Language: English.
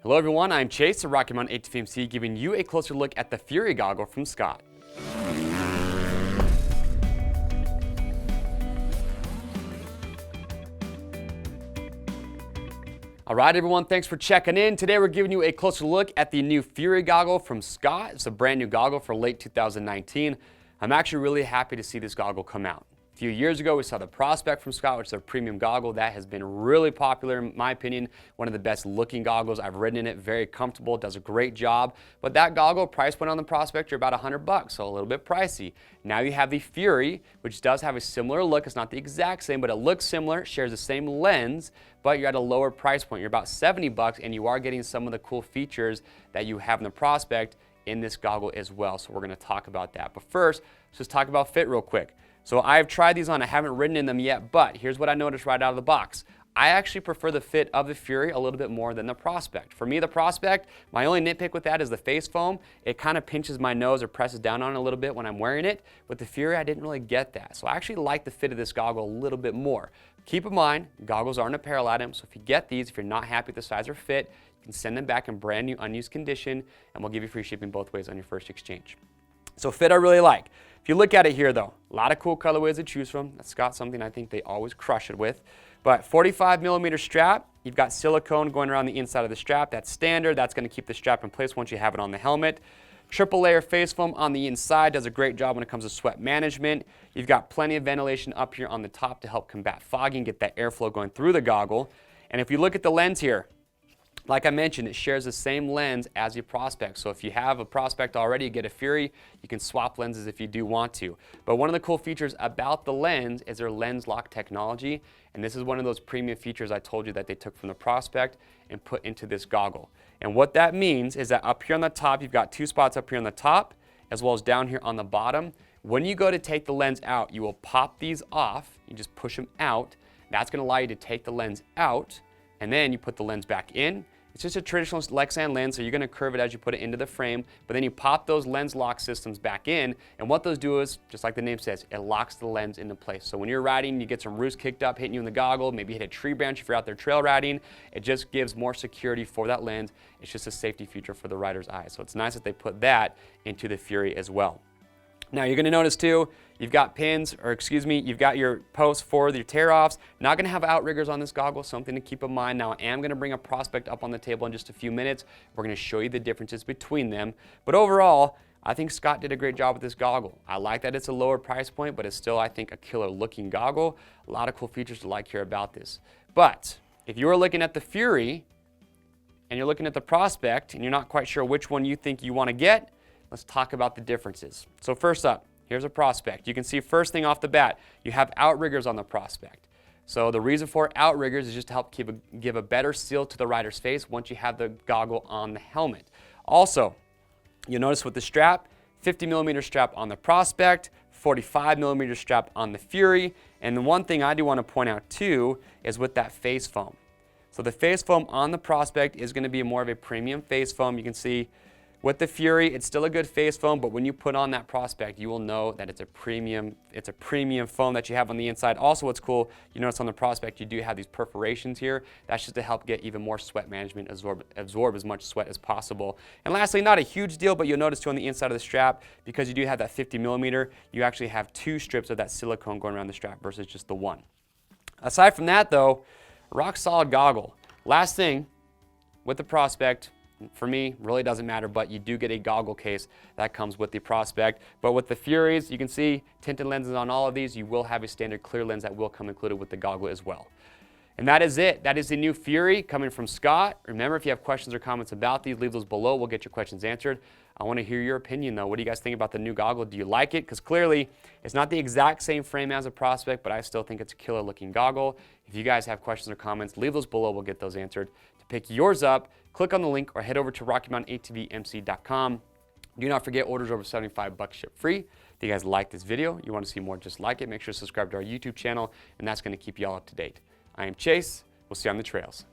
Hello everyone, I'm Chase, the Rocky Mountain ATV MC, giving you a closer look at the Fury goggle from Scott. Alright everyone, thanks for checking in. Today we're giving you a closer look at the new Fury goggle from Scott. It's a brand new goggle for late 2019. I'm actually really happy to see this goggle come out. A few years ago we saw the Prospect from Scott, which is a premium goggle that has been really popular in my opinion. One of the best looking goggles. I've ridden in it, very comfortable, does a great job. But that goggle price point on the Prospect are about $100, so a little bit pricey. Now you have the Fury, which does have a similar look. It's not the exact same, but it looks similar, shares the same lens, but you're at a lower price point. You're about $70 and you are getting some of the cool features that you have in the Prospect in this goggle as well. So we're gonna talk about that. But first, let's just talk about fit real quick. So I've tried these on, I haven't ridden in them yet, but here's what I noticed right out of the box. I actually prefer the fit of the Fury a little bit more than the Prospect. For me, the Prospect, my only nitpick with that is the face foam. It kind of pinches my nose or presses down on it a little bit when I'm wearing it. With the Fury, I didn't really get that. So I actually like the fit of this goggle a little bit more. Keep in mind, goggles aren't an apparel item, so if you get these, if you're not happy with the size or fit, you can send them back in brand new unused condition, and we'll give you free shipping both ways on your first exchange. So fit I really like. If you look at it here though, a lot of cool colorways to choose from. That's got something I think they always crush it with. But 45mm strap, you've got silicone going around the inside of the strap. That's standard. That's going to keep the strap in place once you have it on the helmet. Triple layer face foam on the inside does a great job when it comes to sweat management. You've got plenty of ventilation up here on the top to help combat fogging, get that airflow going through the goggle. And if you look at the lens here, like I mentioned, it shares the same lens as your Prospect. So if you have a Prospect already, you get a Fury, you can swap lenses if you do want to. But one of the cool features about the lens is their lens lock technology. And this is one of those premium features I told you that they took from the Prospect and put into this goggle. And what that means is that up here on the top, you've got two spots up here on the top, as well as down here on the bottom. When you go to take the lens out, you will pop these off. You just push them out. That's going to allow you to take the lens out, and then you put the lens back in. It's just a traditional Lexan lens, so you're going to curve it as you put it into the frame, but then you pop those lens lock systems back in, and what those do is, just like the name says, it locks the lens into place. So when you're riding, you get some roost kicked up, hitting you in the goggle, maybe hit a tree branch if you're out there trail riding, it just gives more security for that lens. It's just a safety feature for the rider's eye. So it's nice that they put that into the Fury as well. Now you're going to notice too, you've got pins, or excuse me, you've got your posts for your tear-offs. Not going to have Outriggers on this goggle, something to keep in mind. Now I am going to bring a Prospect up on the table in just a few minutes. We're going to show you the differences between them. But overall, I think Scott did a great job with this goggle. I like that it's a lower price point, but it's still, I think, a killer looking goggle. A lot of cool features to like here about this. But if you are looking at the Fury and you're looking at the Prospect and you're not quite sure which one you think you want to get, let's talk about the differences. So first up, here's a Prospect. You can see first thing off the bat, you have Outriggers on the Prospect. So the reason for Outriggers is just to help give a better seal to the rider's face once you have the goggle on the helmet. Also, you'll notice with the strap, 50mm strap on the Prospect, 45mm strap on the Fury. And the one thing I do want to point out too is with that face foam. So the face foam on the Prospect is going to be more of a premium face foam. You can see with the Fury, it's still a good face foam, but when you put on that Prospect, you will know that it's a premium foam that you have on the inside. Also, what's cool, you notice on the Prospect, you do have these perforations here. That's just to help get even more sweat management, absorb as much sweat as possible. And lastly, not a huge deal, but you'll notice too on the inside of the strap, because you do have that 50mm, you actually have two strips of that silicone going around the strap versus just the one. Aside from that though, rock solid goggle. Last thing with the Prospect, for me, really doesn't matter, but you do get a goggle case that comes with the Prospect. But with the Furies, you can see tinted lenses on all of these. You will have a standard clear lens that will come included with the goggle as well. And that is it. That is the new Fury coming from Scott. Remember, if you have questions or comments about these, leave those below. We'll get your questions answered. I want to hear your opinion though. What do you guys think about the new goggle? Do you like it? Because clearly, it's not the exact same frame as a Prospect, but I still think it's a killer looking goggle. If you guys have questions or comments, leave those below. We'll get those answered. To pick yours up, click on the link or head over to RockyMountainATVMC.com. Do not forget, orders over $75 ship free. If you guys like this video, you want to see more just like it, make sure to subscribe to our YouTube channel, and that's going to keep you all up to date. I am Chase. We'll see you on the trails.